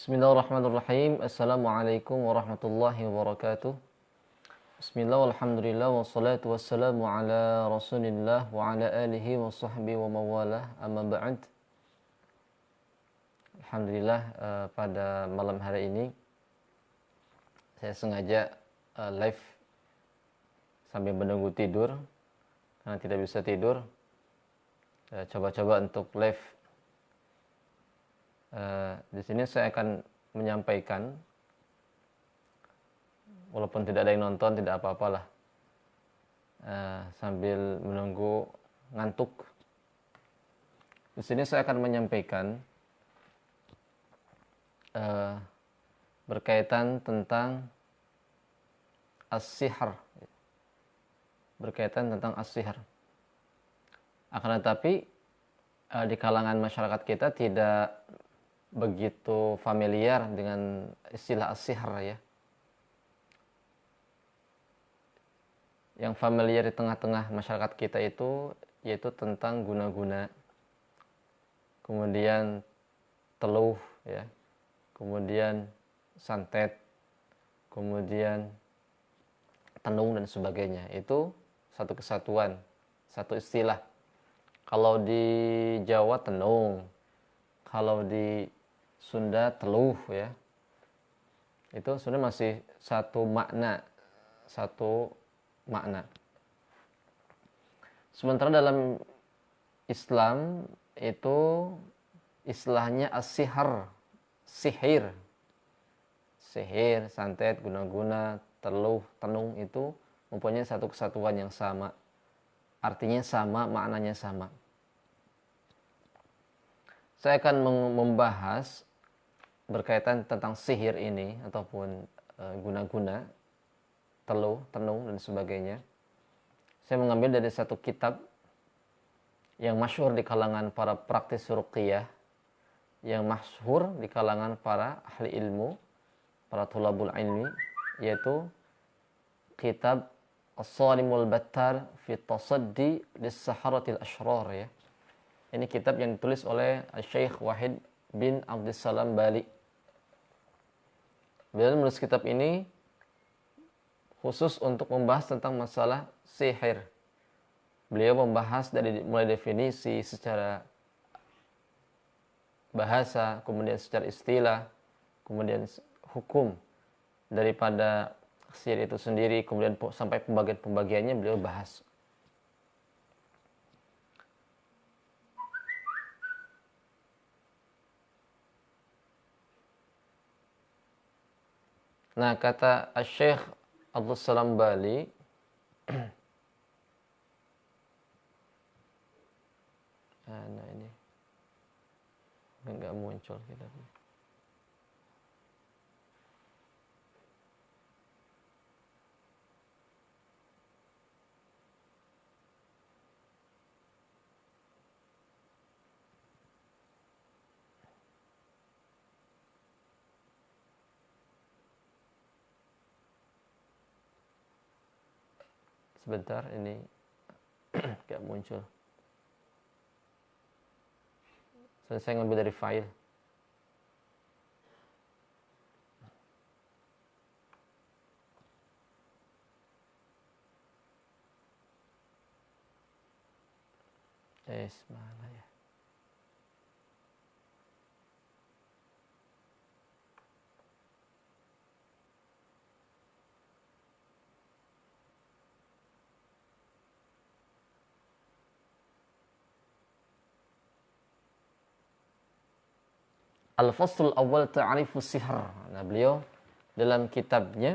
Bismillahirrahmanirrahim. Assalamualaikum warahmatullahi wabarakatuh. Bismillah walhamdulillah wassalatu wassalamu ala rasulillah wa ala alihi wa sahbihi wa mawalah amma ba'd. Alhamdulillah, pada malam hari ini saya sengaja live sambil menunggu tidur karena tidak bisa tidur. Coba-coba untuk live. Di sini saya akan menyampaikan, walaupun tidak ada yang nonton, tidak apa-apalah, sambil menunggu ngantuk. Di sini saya akan menyampaikan berkaitan tentang as-sihr, Akan tetapi di kalangan masyarakat kita tidak begitu familiar dengan istilah as-sihr ya. Yang familiar di tengah-tengah masyarakat kita itu yaitu tentang guna-guna, kemudian teluh ya, kemudian santet, kemudian tenung dan sebagainya. Itu satu kesatuan, satu istilah. Kalau di Jawa tenung, kalau di Sunda teluh ya, itu sebenarnya masih satu makna. Sementara dalam Islam itu istilahnya as-sihr, sihir, santet, guna-guna, teluh, tenung itu mempunyai satu kesatuan yang sama, artinya sama, maknanya sama. Saya akan membahas berkaitan tentang sihir ini ataupun guna-guna, teluh, tenung dan sebagainya. Saya mengambil dari satu kitab yang masyhur di kalangan para praktis ruqyah, yang masyhur di kalangan para ahli ilmu, para thulabul ilmi, yaitu kitab As-Sarimul Battar fi Tasaddi lis-Saharatil Ashrar ya. Ini kitab yang ditulis oleh Syekh Wahid bin Abdussalam Bali. Beliau menulis kitab ini khusus untuk membahas tentang masalah sihir. Beliau membahas dari mulai definisi secara bahasa, kemudian secara istilah, kemudian hukum daripada sihir itu sendiri, kemudian sampai pembagian-pembagiannya beliau bahas. Nah, kata Syekh Abdussalam Bali, nah ini enggak muncul kitabnya. Sebentar, ini enggak muncul. Saya ngambil dari file. Mana ya? Al-Faslul Awal Ta'rifus Sihr. Nah, beliau dalam kitabnya,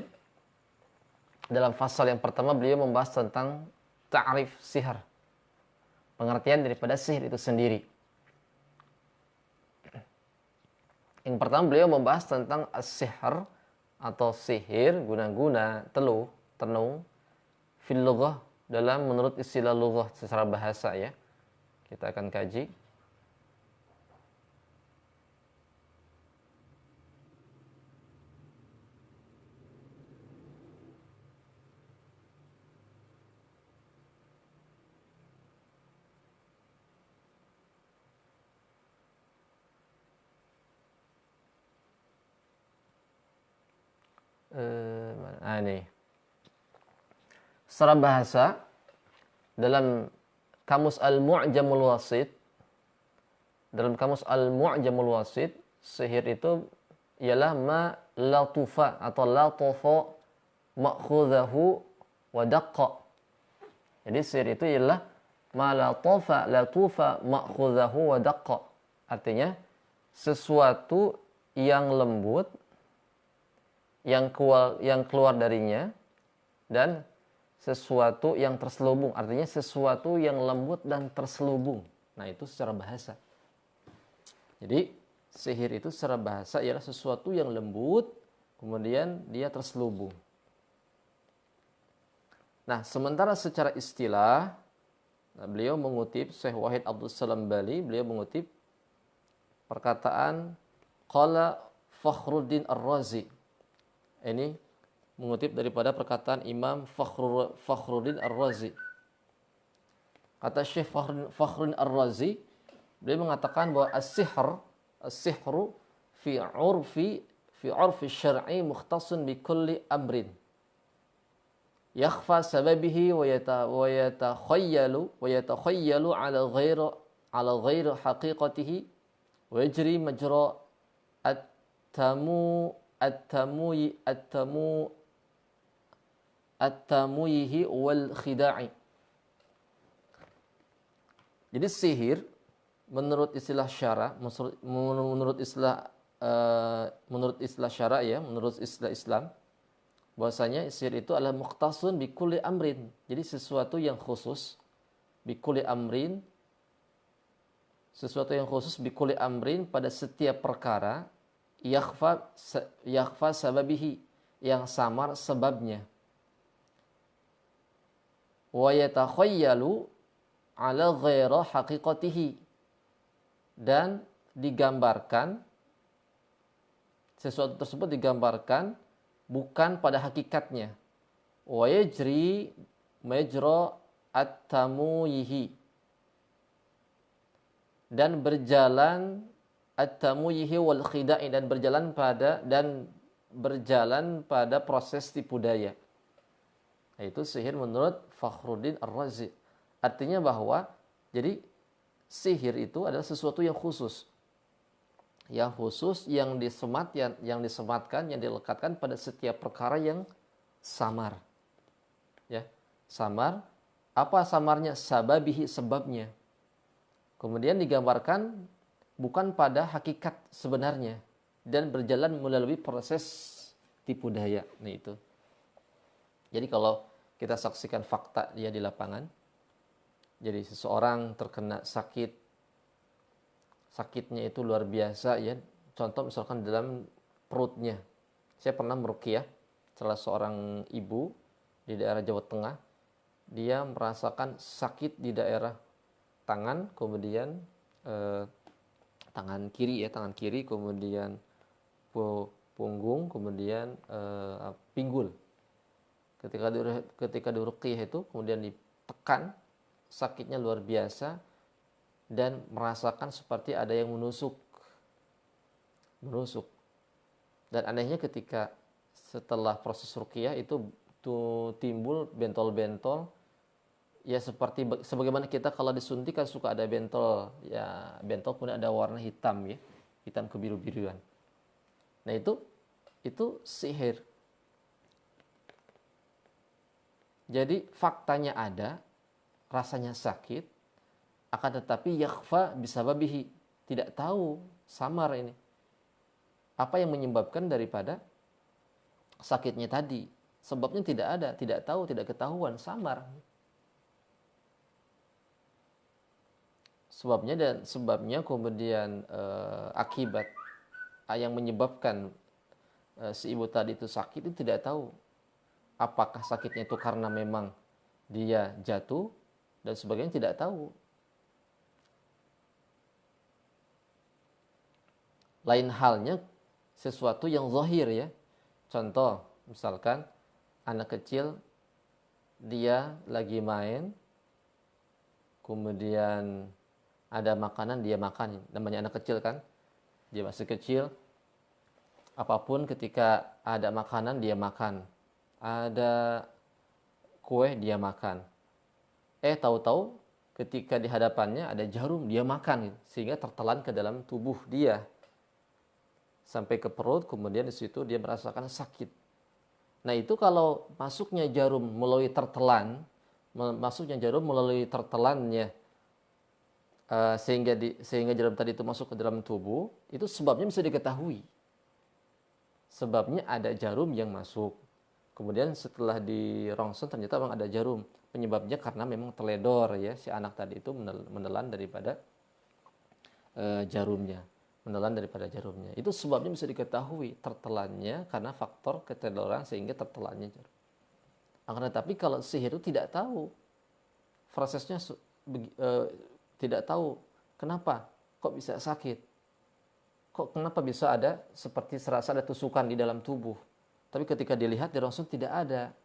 dalam fasal yang pertama beliau membahas tentang ta'rif sihr, pengertian daripada sihir itu sendiri. Yang pertama beliau membahas tentang as-sihr atau sihir, guna-guna, teluh, tenung, fil lughah, dalam menurut istilah lughah secara bahasa ya. Kita akan kaji. Ini. Secara bahasa dalam kamus Al-Mu'jamul Wasit, dalam kamus Al-Mu'jamul Wasit, sihir itu ialah ma latufa atau latofa ma'khudahu wa daqqa. Jadi sihir itu ialah ma latufa ma'khudahu wa daqqa. Artinya sesuatu yang lembut yang keluar darinya dan sesuatu yang terselubung. Artinya sesuatu yang lembut dan terselubung. Nah, itu secara bahasa. Jadi sihir itu secara bahasa ialah sesuatu yang lembut kemudian dia terselubung. Nah, sementara secara istilah beliau mengutip Syekh Wahid Abdul Salam Bali, beliau mengutip perkataan qala Fakhruddin Ar-Razi. Ini mengutip daripada perkataan Imam Fakhruddin Ar-Razi. Kata Syekh Fakhruddin Ar-Razi, beliau mengatakan bahwa as-sihru fi urfi syar'i mukhtasun bi kulli amrin yakhfa sababihi wa yatakhayyalu ala ghairi haqiqatihi wa yajri majra at-tamuyhi wal khida'i. Jadi sihir menurut istilah syara, menurut istilah syara ya, menurut istilah Islam, bahwasanya sihir itu adalah mukhtasun bi kulli amrin. Jadi sesuatu yang khusus bi kulli amrin, sesuatu yang khusus bi kulli amrin pada setiap perkara yakhfa sababihi, yang samar sebabnya, wa yatakhayyalu ala ghairi haqiqatihi, dan digambarkan sesuatu tersebut digambarkan bukan pada hakikatnya, wa yajri majra at-tamuyhi, dan berjalan at-tamuyhi wal khida'i, dan berjalan pada proses tipu daya. Itu sihir menurut Fakhruddin Ar-Razi. Artinya bahwa jadi sihir itu adalah sesuatu yang khusus. Yang khusus, yang disematkan, yang dilekatkan pada setiap perkara yang samar. Ya, samar. Apa samarnya? Sababihi, sebabnya. Kemudian digambarkan bukan pada hakikat sebenarnya dan berjalan melalui proses tipu daya. Nah, itu. Jadi kalau kita saksikan fakta dia di lapangan, jadi seseorang terkena sakitnya itu luar biasa ya. Contoh misalkan dalam perutnya. Saya pernah meruqyah salah seorang ibu di daerah Jawa Tengah. Dia merasakan sakit di daerah tangan, kemudian tangan kiri, kemudian punggung, kemudian pinggul. Ketika diruqyah itu kemudian ditekan, sakitnya luar biasa dan merasakan seperti ada yang menusuk. Dan anehnya ketika setelah proses ruqyah itu timbul bentol-bentol. Ya seperti sebagaimana kita kalau disuntik kan suka ada bentol, ya bentol kemudian ada warna hitam ya, hitam kebiru-biruan. Nah itu sihir. Jadi faktanya ada, rasanya sakit, akan tetapi yakhfa bisababihi, tidak tahu, samar ini. Apa yang menyebabkan daripada sakitnya tadi? Sebabnya tidak ada, tidak tahu, tidak ketahuan, samar. Sebabnya kemudian akibat yang menyebabkan si ibu tadi itu sakit itu tidak tahu. Apakah sakitnya itu karena memang dia jatuh dan sebagainya, tidak tahu. Lain halnya sesuatu yang zahir ya. Contoh misalkan anak kecil dia lagi main, kemudian ada makanan dia makan, namanya anak kecil kan, dia masih kecil, Apapun ketika ada makanan dia makan. Ada kue dia makan. Tahu-tahu ketika di hadapannya ada jarum dia makan gitu. Sehingga tertelan ke dalam tubuh dia sampai ke perut, kemudian di situ dia merasakan sakit. Nah, itu kalau masuknya jarum melalui tertelan, masuknya jarum melalui tertelannya sehingga jarum tadi itu masuk ke dalam tubuh, itu sebabnya bisa diketahui. Sebabnya ada jarum yang masuk. Kemudian setelah di rongsen ternyata memang ada jarum. Penyebabnya karena memang teledor ya, si anak tadi itu menelan daripada jarumnya. Menelan daripada jarumnya. Itu sebabnya bisa diketahui tertelannya karena faktor keteledoran sehingga tertelannya jarum. Akan tetapi kalau sihir itu tidak tahu prosesnya, tidak tahu kenapa kok bisa sakit, kok kenapa bisa ada seperti serasa ada tusukan di dalam tubuh. Tapi ketika dilihat di rongsen tidak ada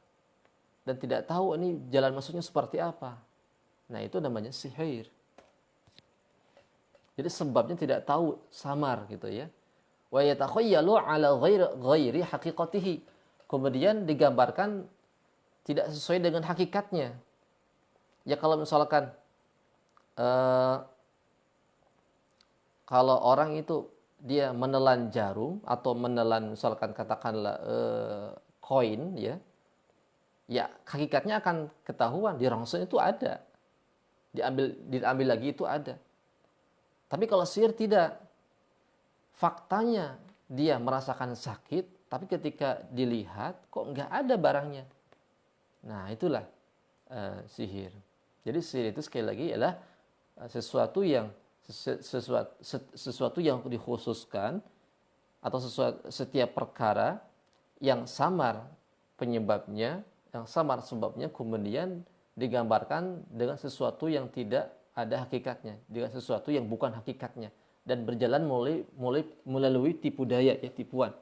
dan tidak tahu ini jalan masuknya seperti apa. Nah, itu namanya sihir. Jadi sebabnya tidak tahu, samar gitu ya. Wa yatakhayyalu ala ghairi haqiqatihi. Kemudian digambarkan tidak sesuai dengan hakikatnya. Ya kalau misalkan kalau orang itu dia menelan jarum atau menelan misalkan katakanlah koin ya, ya hakikatnya akan ketahuan di rongsen itu ada, diambil lagi itu ada. Tapi kalau sihir tidak, faktanya dia merasakan sakit, tapi ketika dilihat kok nggak ada barangnya. Nah, itulah sihir. Jadi sihir itu sekali lagi adalah sesuatu yang dikhususkan atau setiap perkara yang samar penyebabnya, yang samar sebabnya, kemudian digambarkan dengan sesuatu yang tidak ada hakikatnya, dengan sesuatu yang bukan hakikatnya, dan berjalan melalui tipu daya, ya, tipuan.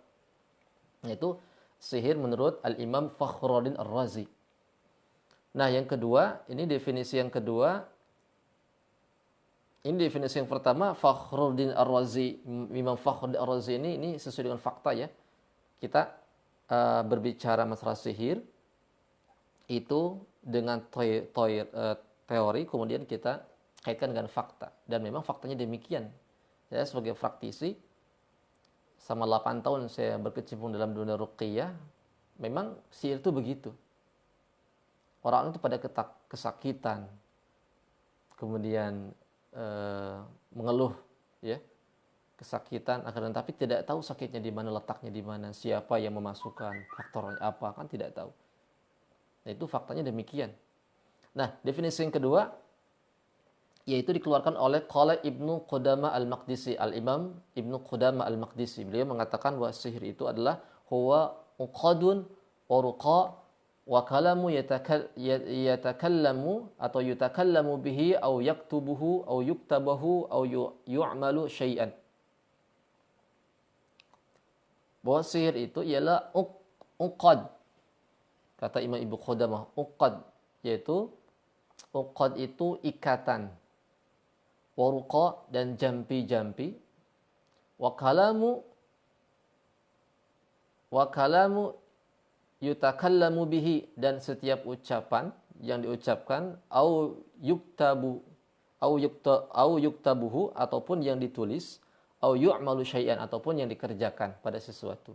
Yaitu sihir menurut Al-Imam Fakhruddin Ar-Razi. Nah, yang kedua, ini definisi yang kedua. Ini definisi yang pertama, Fakhruddin Ar-Razi, Imam Fakhruddin Ar-Razi ini sesuai dengan fakta ya. Kita berbicara masalah sihir itu dengan teori, kemudian kita kaitkan dengan fakta, dan memang faktanya demikian. Saya sebagai praktisi sama 8 tahun saya berkecimpung dalam dunia ruqyah, memang sihir itu begitu. Orang itu pada kesakitan, kemudian mengeluh ya, kesakitan, akan tetapi tidak tahu sakitnya di mana, letaknya di mana, siapa yang memasukkan, faktornya apa, kan tidak tahu. Nah, itu faktanya demikian. Nah, definisi yang kedua yaitu dikeluarkan oleh qala Ibnu Qudamah Al-Maqdisi, Al-Imam Ibnu Qudamah Al-Maqdisi. Beliau mengatakan bahwa sihir itu adalah huwa uqadun wa ruqa wa kalamu yatakallamu atau yutakallamu bihi au yaktubuhu au yuktabahu au yu'malu syai'an. Bahwa sihir itu ialah uqad. Kata Imam Ibnu Qudamah, uqad yaitu uqad itu ikatan, waruqa dan jampi-jampi, wa kalamu yutakallamu bihi dan setiap ucapan yang diucapkan, au yuktabuhu ataupun yang ditulis, au yu'malu syai'an ataupun yang dikerjakan pada sesuatu.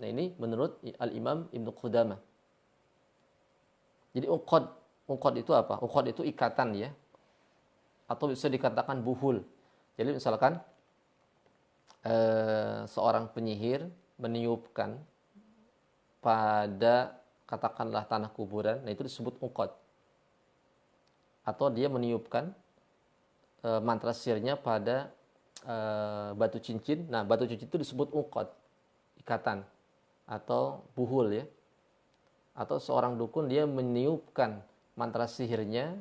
Nah, ini menurut Al-Imam Ibnu Qudamah. Jadi uqad itu apa? Uqad itu ikatan ya. Atau bisa dikatakan buhul. Jadi misalkan seorang penyihir meniupkan pada katakanlah tanah kuburan, nah itu disebut uqad. Atau dia meniupkan mantra sihirnya pada batu cincin. Nah, batu cincin itu disebut uqad, ikatan atau buhul ya. Atau seorang dukun dia meniupkan mantra sihirnya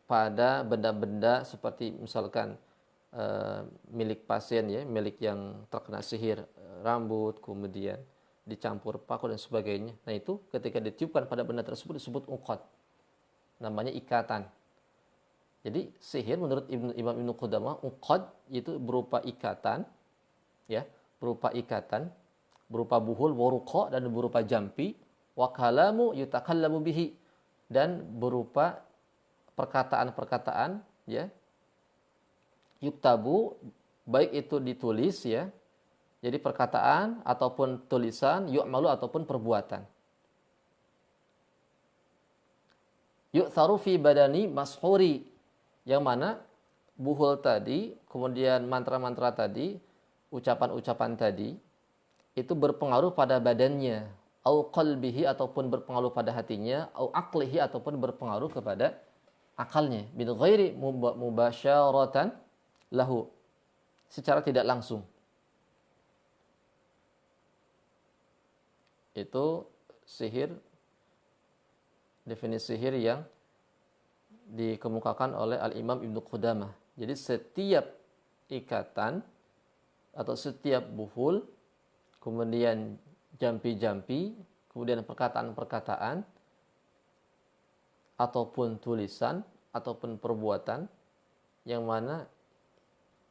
pada benda-benda seperti misalkan milik pasien ya, milik yang terkena sihir, rambut, kemudian dicampur paku dan sebagainya. Nah, itu ketika ditiupkan pada benda tersebut disebut uqad. Namanya ikatan. Jadi sihir menurut Imam Ibnu Qudamah, uqad itu berupa ikatan ya, berupa ikatan, berupa buhul, waruqa, dan berupa jampi, wa kalamu yutakallamu bihi, dan berupa perkataan-perkataan, ya, yuktabu, baik itu ditulis, ya, jadi perkataan ataupun tulisan, yu'malu ataupun perbuatan. Yu'tharu fi badani mashuri, yang mana buhul tadi, kemudian mantra-mantra tadi, ucapan-ucapan tadi, itu berpengaruh pada badannya, au qalbihi, ataupun berpengaruh pada hatinya, au aqlihi, ataupun berpengaruh kepada akalnya, bin ghairi mubasyaratan lahu, secara tidak langsung. Itu sihir, definisi sihir yang dikemukakan oleh Al-Imam Ibnu Qudamah. Jadi setiap ikatan atau setiap buhul, kemudian jampi-jampi, kemudian perkataan-perkataan, ataupun tulisan, ataupun perbuatan, yang mana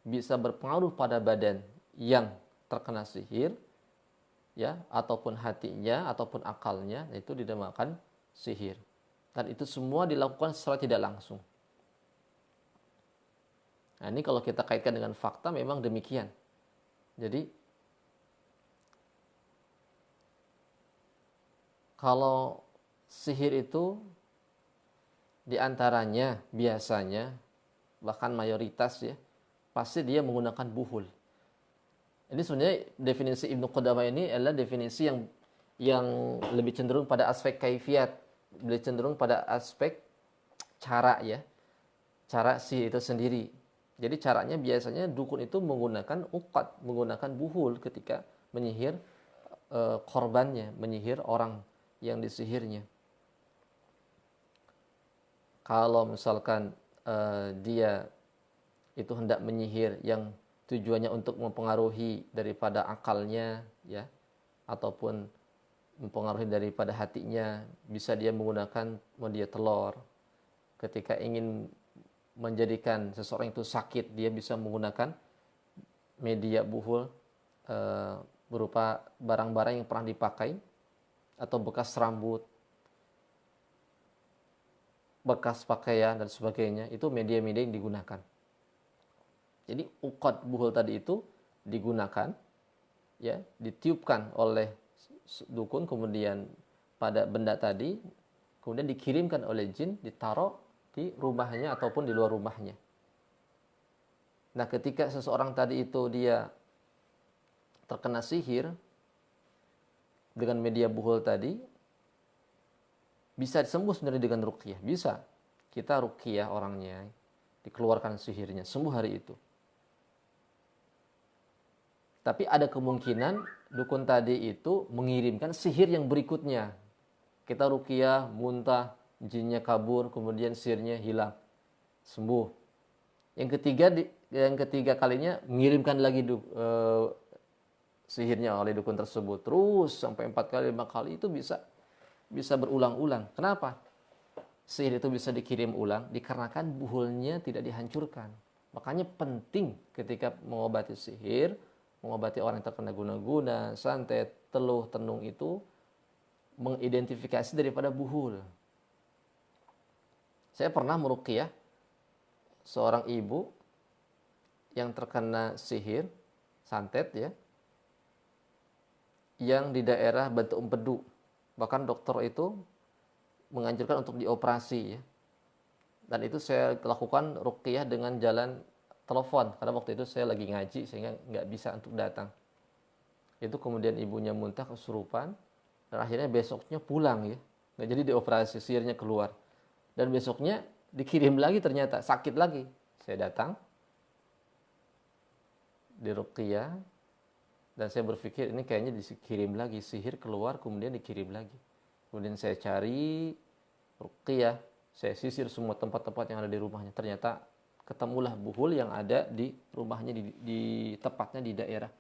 bisa berpengaruh pada badan yang terkena sihir, ya, ataupun hatinya, ataupun akalnya, itu dinamakan sihir. Dan itu semua dilakukan secara tidak langsung. Nah, ini kalau kita kaitkan dengan fakta memang demikian. Jadi kalau sihir itu diantaranya biasanya, bahkan mayoritas, ya, pasti dia menggunakan buhul. Ini sebenarnya definisi Ibnu Qudamah ini adalah definisi yang lebih cenderung pada aspek kaifiat, lebih cenderung pada aspek cara, ya, cara sihir itu sendiri. Jadi caranya biasanya dukun itu menggunakan uqad, menggunakan buhul ketika menyihir korbannya, menyihir orang yang disihirnya. Kalau misalkan dia itu hendak menyihir yang tujuannya untuk mempengaruhi daripada akalnya, ya, ataupun mempengaruhi daripada hatinya, bisa dia menggunakan media telur. Ketika ingin menjadikan seseorang itu sakit, dia bisa menggunakan media buhul berupa barang-barang yang pernah dipakai, atau bekas rambut, bekas pakaian, dan sebagainya. Itu media-media yang digunakan. Jadi uqad buhul tadi itu digunakan, ya, ditiupkan oleh dukun, kemudian pada benda tadi, kemudian dikirimkan oleh jin, ditaruh di rumahnya ataupun di luar rumahnya. Nah, ketika seseorang tadi itu dia terkena sihir dengan media buhul tadi, bisa sembuh sebenarnya dengan ruqyah. Bisa kita ruqyah orangnya, dikeluarkan sihirnya, sembuh hari itu. Tapi ada kemungkinan dukun tadi itu mengirimkan sihir yang berikutnya. Kita ruqyah, muntah, jinnya kabur, kemudian sihirnya hilang, sembuh. Yang ketiga kalinya mengirimkan lagi sihirnya oleh dukun tersebut, terus sampai 4 kali, 5 kali, itu bisa berulang-ulang. Kenapa sihir itu bisa dikirim ulang? Dikarenakan buhulnya tidak dihancurkan. Makanya penting ketika mengobati sihir, mengobati orang yang terkena guna-guna, santet, teluh, tenung, itu mengidentifikasi daripada buhul. Saya pernah meruqyah seorang ibu yang terkena sihir, santet, ya, yang di daerah Batu Empedu. Bahkan dokter itu menganjurkan untuk dioperasi, ya. Dan itu saya lakukan ruqyah dengan jalan telepon, karena waktu itu saya lagi ngaji sehingga nggak bisa untuk datang. Itu kemudian ibunya muntah, kesurupan, dan akhirnya besoknya pulang, ya, nggak jadi dioperasi, sihirnya keluar. Dan besoknya dikirim lagi, ternyata sakit lagi. Saya datang di ruqyah, dan saya berpikir ini kayaknya dikirim lagi, sihir keluar kemudian dikirim lagi. Kemudian saya cari ruqyah, saya sisir semua tempat-tempat yang ada di rumahnya. Ternyata ketemulah buhul yang ada di rumahnya, di tepatnya di daerah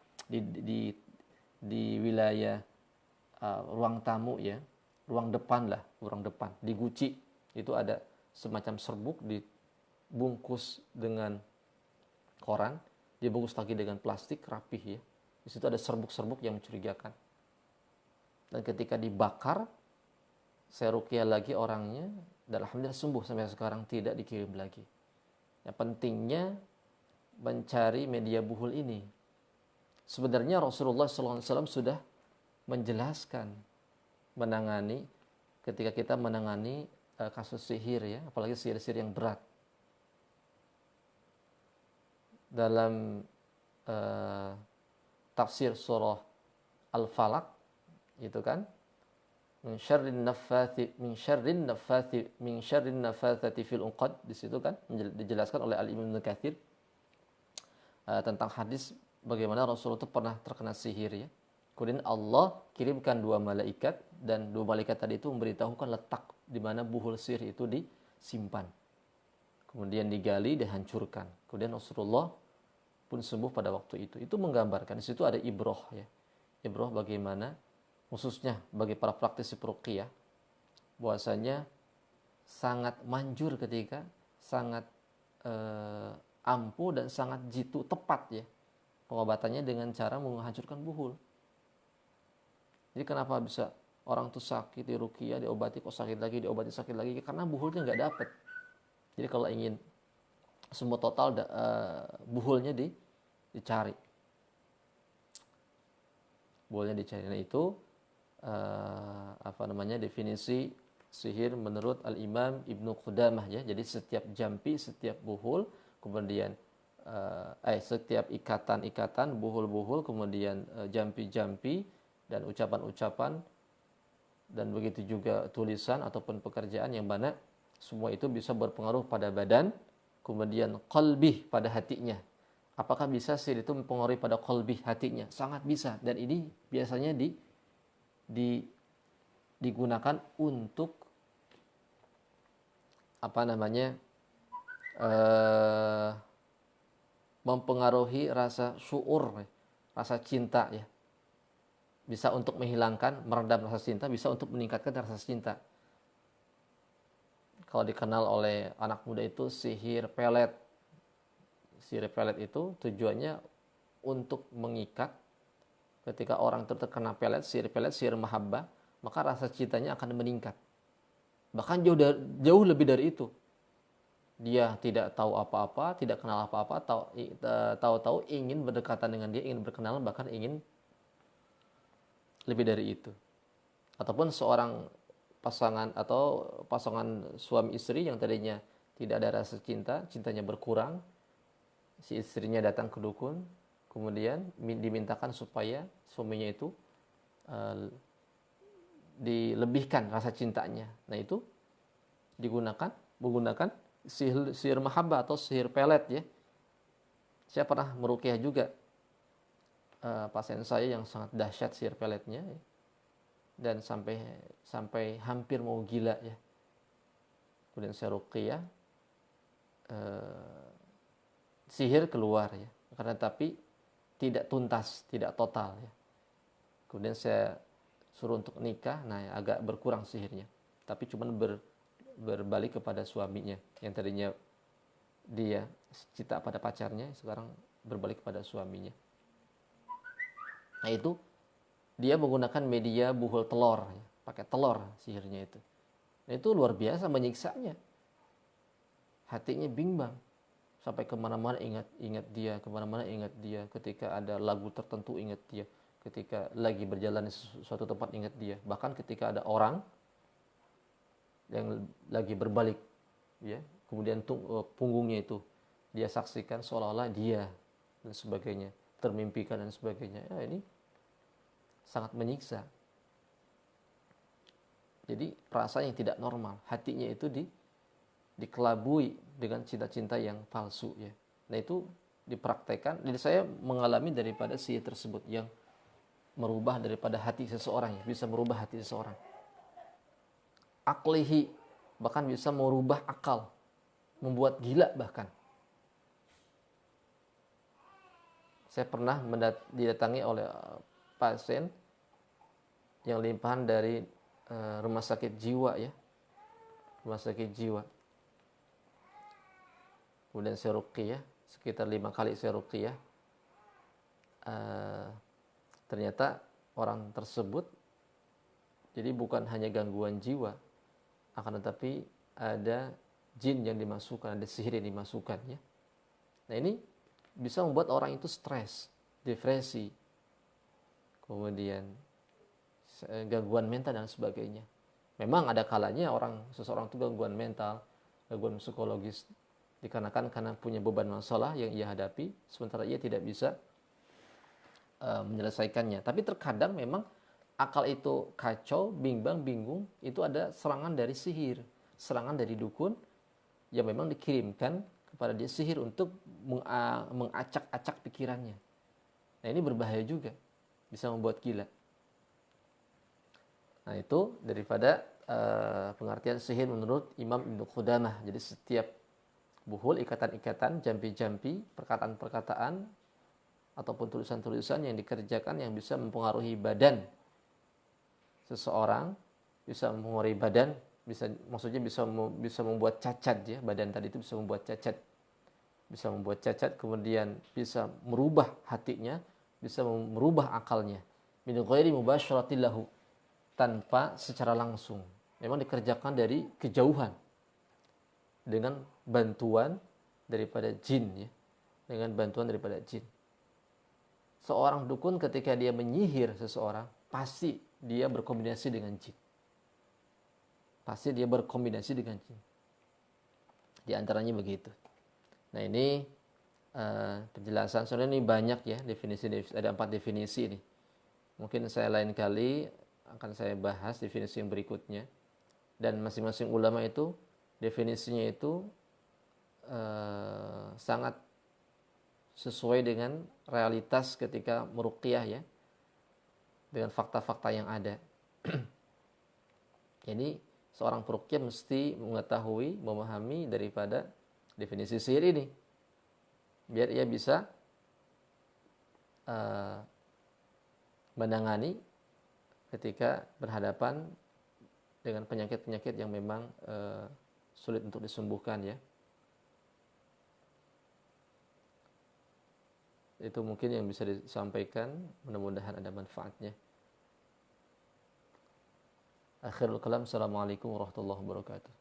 di wilayah ruang tamu, ya, ruang depan lah, ruang depan di guci itu ada semacam serbuk dibungkus dengan koran, dibungkus lagi dengan plastik rapih, ya. Di situ ada serbuk-serbuk yang mencurigakan. Dan ketika dibakar, saya ruqyah lagi orangnya, dan alhamdulillah sembuh sampai sekarang, tidak dikirim lagi. Yang pentingnya mencari media buhul ini. Sebenarnya Rasulullah SAW sudah menjelaskan menangani, ketika kita menangani kasus sihir ya, apalagi sihir-sihir yang berat. Dalam tafsir surah Al-Falaq itu kan, min syarrin naffatsati fil uqad, di situ kan dijelaskan oleh Al-Imam Ibnu Katsir tentang hadis bagaimana Rasulullah itu pernah terkena sihir ya. Kemudian Allah kirimkan 2 malaikat, dan 2 malaikat tadi itu memberitahukan letak di mana buhul sihir itu disimpan. Kemudian digali, dihancurkan. Kemudian Rasulullah pun sembuh pada waktu itu. Itu menggambarkan, di situ ada ibrah ya. Ibrah bagaimana, khususnya bagi para praktisi ruqyah, bahwasanya sangat manjur ketika sangat ampuh dan sangat jitu, tepat ya pengobatannya dengan cara menghancurkan buhul. Jadi kenapa bisa orang tuh sakit di ruqyah, diobati kok sakit lagi, diobati sakit lagi, karena buhulnya nggak dapet. Jadi kalau ingin semua total, buhulnya dicari. Buhulnya dicari. Nah itu definisi sihir menurut Al-Imam Ibnu Qudamah ya. Jadi setiap jampi, setiap buhul, kemudian setiap ikatan-ikatan, buhul-buhul, kemudian jampi-jampi dan ucapan-ucapan, dan begitu juga tulisan ataupun pekerjaan yang mana semua itu bisa berpengaruh pada badan, kemudian qalbih, pada hatinya. Apakah bisa sihir itu mempengaruhi pada qalbih, hatinya? Sangat bisa, dan ini biasanya digunakan untuk mempengaruhi rasa syuur, rasa cinta ya. Bisa untuk menghilangkan, meredam rasa cinta, bisa untuk meningkatkan rasa cinta. Kalau dikenal oleh anak muda itu sihir pelet. Sihir pelet itu tujuannya untuk mengikat. Ketika orang terkena pelet, sihir mahabbah, maka rasa cintanya akan meningkat. Bahkan jauh lebih dari itu. Dia tidak tahu apa-apa, tidak kenal apa-apa, tahu-tahu ingin berdekatan dengan dia, ingin berkenalan, bahkan ingin lebih dari itu. Ataupun seorang pasangan atau pasangan suami istri yang tadinya tidak ada rasa cinta, cintanya berkurang, si istrinya datang ke dukun, kemudian dimintakan supaya suaminya itu dilebihkan rasa cintanya. Nah itu menggunakan sihir mahabbah atau sihir pelet ya. Saya pernah meruqyah juga pasien saya yang sangat dahsyat sihir peletnya ya. Dan sampai hampir mau gila ya. Kemudian saya ruqyah, sihir keluar ya, karena tapi tidak tuntas, tidak total ya. Kemudian saya suruh untuk nikah, nah agak berkurang sihirnya, tapi cuma berbalik kepada suaminya. Yang tadinya dia cinta pada pacarnya, sekarang berbalik kepada suaminya. Nah itu dia menggunakan media buhul telur ya, pakai telur sihirnya itu. Nah itu luar biasa menyiksanya. Hatinya bimbang, sampai kemana-mana ingat dia, kemana-mana ingat dia. Ketika ada lagu tertentu ingat dia, ketika lagi berjalan di suatu tempat ingat dia. Bahkan ketika ada orang yang lagi berbalik ya, kemudian punggungnya itu dia saksikan seolah-olah dia dan sebagainya, termimpikan dan sebagainya. Ya, ini sangat menyiksa. Jadi perasaan yang tidak normal, hatinya itu dikelabui dengan cinta-cinta yang palsu ya. Nah itu dipraktekkan. Jadi saya mengalami daripada sihir tersebut yang merubah daripada hati seseorang ya, bisa merubah hati seseorang. Aklihi, bahkan bisa merubah akal, membuat gila bahkan. Saya pernah didatangi oleh pasien yang limpahan dari rumah sakit jiwa ya, rumah sakit jiwa. Kemudian saya ruqyah, sekitar 5 kali saya ruqyah. ternyata orang tersebut jadi bukan hanya gangguan jiwa, akan tetapi ada jin yang dimasukkan, ada sihir yang dimasukkan ya. Nah ini bisa membuat orang itu stres, depresi, kemudian gangguan mental dan sebagainya. Memang ada kalanya seseorang itu gangguan mental, gangguan psikologis dikarenakan karena punya beban masalah yang ia hadapi, sementara ia tidak bisa menyelesaikannya. Tapi terkadang memang akal itu kacau, bimbang, bingung, itu ada serangan dari sihir, serangan dari dukun yang memang dikirimkan kepada dia sihir untuk mengacak-acak pikirannya. Nah ini berbahaya juga, bisa membuat gila. Nah itu daripada pengertian sihir menurut Imam Ibnu Qudamah. Jadi setiap buhul, ikatan-ikatan, jampi-jampi, perkataan-perkataan, ataupun tulisan-tulisan yang dikerjakan yang bisa mempengaruhi badan seseorang, bisa mempengaruhi badan, maksudnya bisa membuat cacat ya, badan tadi itu bisa membuat cacat, kemudian bisa merubah hatinya, bisa merubah akalnya. Min ghairi mubasyaratin lahu, tanpa secara langsung. Memang dikerjakan dari kejauhan dengan bantuan daripada jin ya, dengan bantuan daripada jin. Seorang dukun ketika dia menyihir seseorang, pasti dia berkombinasi dengan jin. Pasti dia berkombinasi dengan jin. Di antaranya begitu. Nah ini penjelasan, soalnya ini banyak ya definisi, ada 4 definisi ini. Mungkin saya lain kali akan saya bahas definisi yang berikutnya. Dan masing-masing ulama itu definisinya itu sangat sesuai dengan realitas ketika meruqyah ya, dengan fakta-fakta yang ada. Jadi seorang peruqyah mesti mengetahui, memahami daripada definisi sihir ini, biar ia bisa menangani ketika berhadapan dengan penyakit-penyakit yang memang sulit untuk disembuhkan ya. Itu mungkin yang bisa disampaikan, mudah-mudahan ada manfaatnya. Akhirul kalam, assalamualaikum warahmatullahi wabarakatuh.